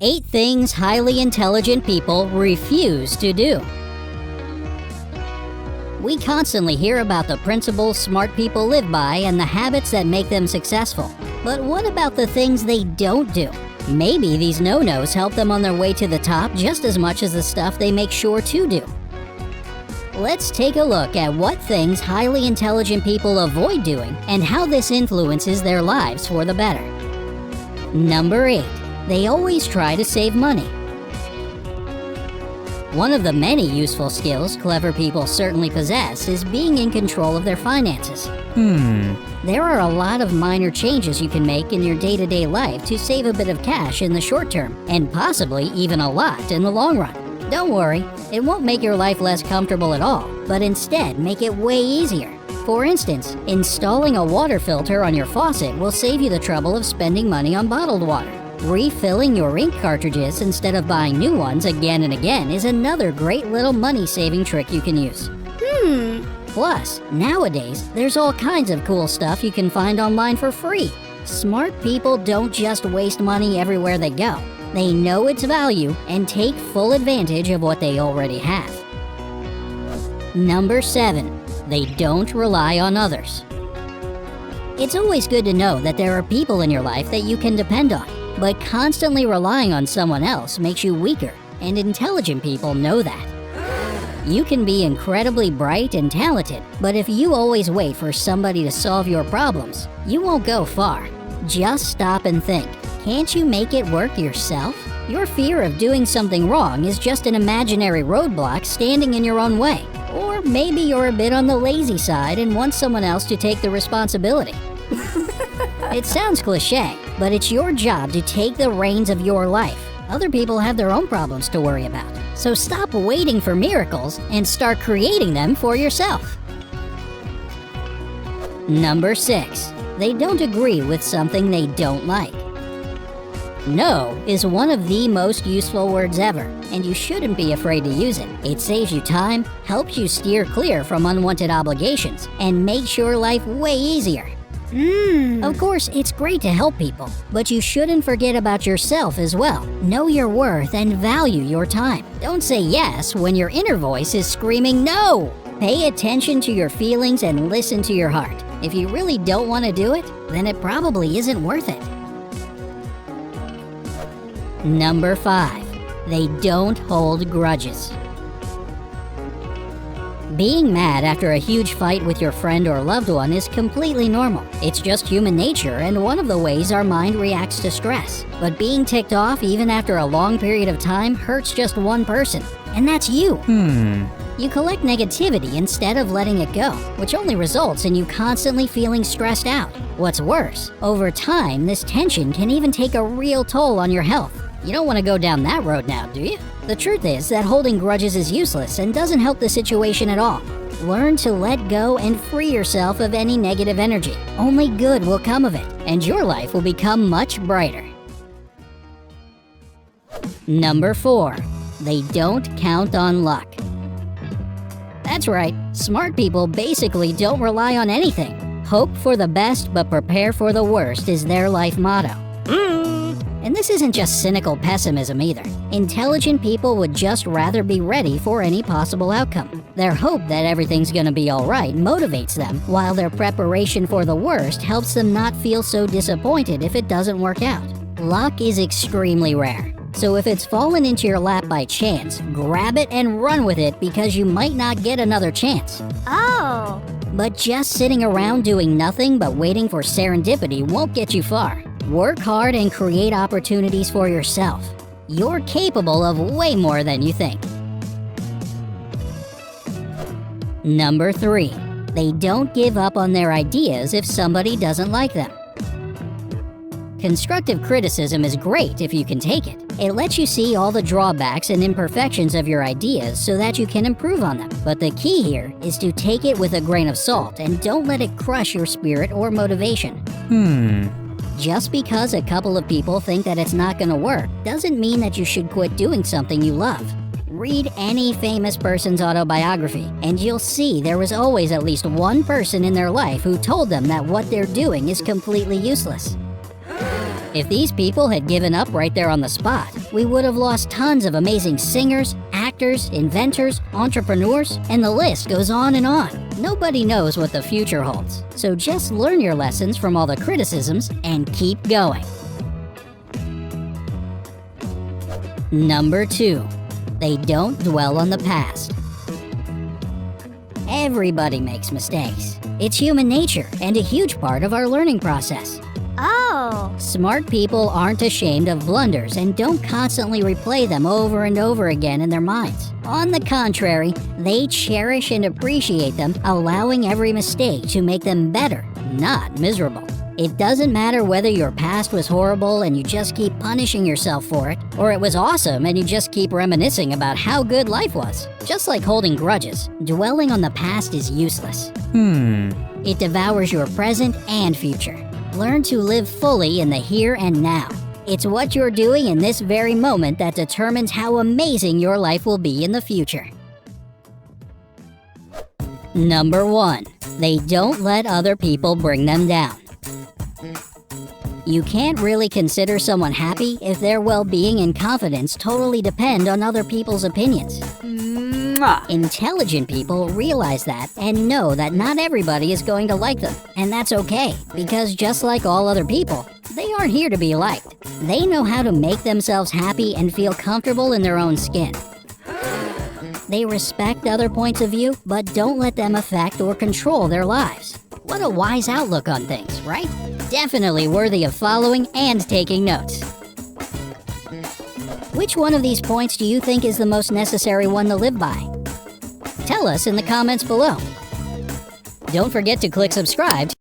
8 things highly intelligent people refuse to do. We constantly hear about the principles smart people live by and the habits that make them successful. But what about the things they don't do? Maybe these no-nos help them on their way to the top just as much as the stuff they make sure to do. Let's take a look at what things highly intelligent people avoid doing and how this influences their lives for the better. Number 8. They always try to save money. One of the many useful skills clever people certainly possess is being in control of their finances. There are a lot of minor changes you can make in your day-to-day life to save a bit of cash in the short term, and possibly even a lot in the long run. Don't worry, it won't make your life less comfortable at all, but instead make it way easier. For instance, installing a water filter on your faucet will save you the trouble of spending money on bottled water. Refilling your ink cartridges instead of buying new ones again and again is another great little money-saving trick you can use. Plus, nowadays, there's all kinds of cool stuff you can find online for free. Smart people don't just waste money everywhere they go. They know its value and take full advantage of what they already have. Number 7. They don't rely on others. It's always good to know that there are people in your life that you can depend on, but constantly relying on someone else makes you weaker, and intelligent people know that. You can be incredibly bright and talented, but if you always wait for somebody to solve your problems, you won't go far. Just stop and think. Can't you make it work yourself? Your fear of doing something wrong is just an imaginary roadblock standing in your own way. Or maybe you're a bit on the lazy side and want someone else to take the responsibility. It sounds cliché, but it's your job to take the reins of your life. Other people have their own problems to worry about. So stop waiting for miracles and start creating them for yourself. Number 6. They don't agree with something they don't like. No is one of the most useful words ever, and you shouldn't be afraid to use it. It saves you time, helps you steer clear from unwanted obligations, and makes your life way easier. Of course, it's great to help people, but you shouldn't forget about yourself as well. Know your worth and value your time. Don't say yes when your inner voice is screaming no. Pay attention to your feelings and listen to your heart. If you really don't want to do it, then it probably isn't worth it. Number 5. They don't hold grudges. Being mad after a huge fight with your friend or loved one is completely normal. It's just human nature and one of the ways our mind reacts to stress. But being ticked off even after a long period of time hurts just one person, and that's you. You collect negativity instead of letting it go, which only results in you constantly feeling stressed out. What's worse, over time, this tension can even take a real toll on your health. You don't want to go down that road now, do you? The truth is that holding grudges is useless and doesn't help the situation at all. Learn to let go and free yourself of any negative energy. Only good will come of it, and your life will become much brighter. Number 4. They don't count on luck. That's right, smart people basically don't rely on anything. Hope for the best but prepare for the worst is their life motto. And this isn't just cynical pessimism either. Intelligent people would just rather be ready for any possible outcome. Their hope that everything's gonna be alright motivates them, while their preparation for the worst helps them not feel so disappointed if it doesn't work out. Luck is extremely rare, so if it's fallen into your lap by chance, grab it and run with it because you might not get another chance. But just sitting around doing nothing but waiting for serendipity won't get you far. Work hard and create opportunities for yourself. You're capable of way more than you think. Number 3. They don't give up on their ideas if somebody doesn't like them. Constructive criticism is great if you can take it. It lets you see all the drawbacks and imperfections of your ideas so that you can improve on them. But the key here is to take it with a grain of salt and don't let it crush your spirit or motivation. Just because a couple of people think that it's not gonna work doesn't mean that you should quit doing something you love. Read any famous person's autobiography, and you'll see there was always at least one person in their life who told them that what they're doing is completely useless. If these people had given up right there on the spot, we would have lost tons of amazing singers, actors, inventors, entrepreneurs, and the list goes on and on. Nobody knows what the future holds, so just learn your lessons from all the criticisms and keep going. Number 2. They don't dwell on the past. Everybody makes mistakes. It's human nature and a huge part of our learning process. Oh. Smart people aren't ashamed of blunders and don't constantly replay them over and over again in their minds. On the contrary, they cherish and appreciate them, allowing every mistake to make them better, not miserable. It doesn't matter whether your past was horrible and you just keep punishing yourself for it, or it was awesome and you just keep reminiscing about how good life was. Just like holding grudges, dwelling on the past is useless. It devours your present and future. Learn to live fully in the here and now. It's what you're doing in this very moment that determines how amazing your life will be in the future. Number 1. They don't let other people bring them down. You can't really consider someone happy if their well-being and confidence totally depend on other people's opinions. Intelligent people realize that and know that not everybody is going to like them, and that's okay, because just like all other people, they aren't here to be liked. They know how to make themselves happy and feel comfortable in their own skin. They respect other points of view, but don't let them affect or control their lives. What a wise outlook on things, right? Definitely worthy of following and taking notes. Which one of these points do you think is the most necessary one to live by? Tell us in the comments below. Don't forget to click subscribe.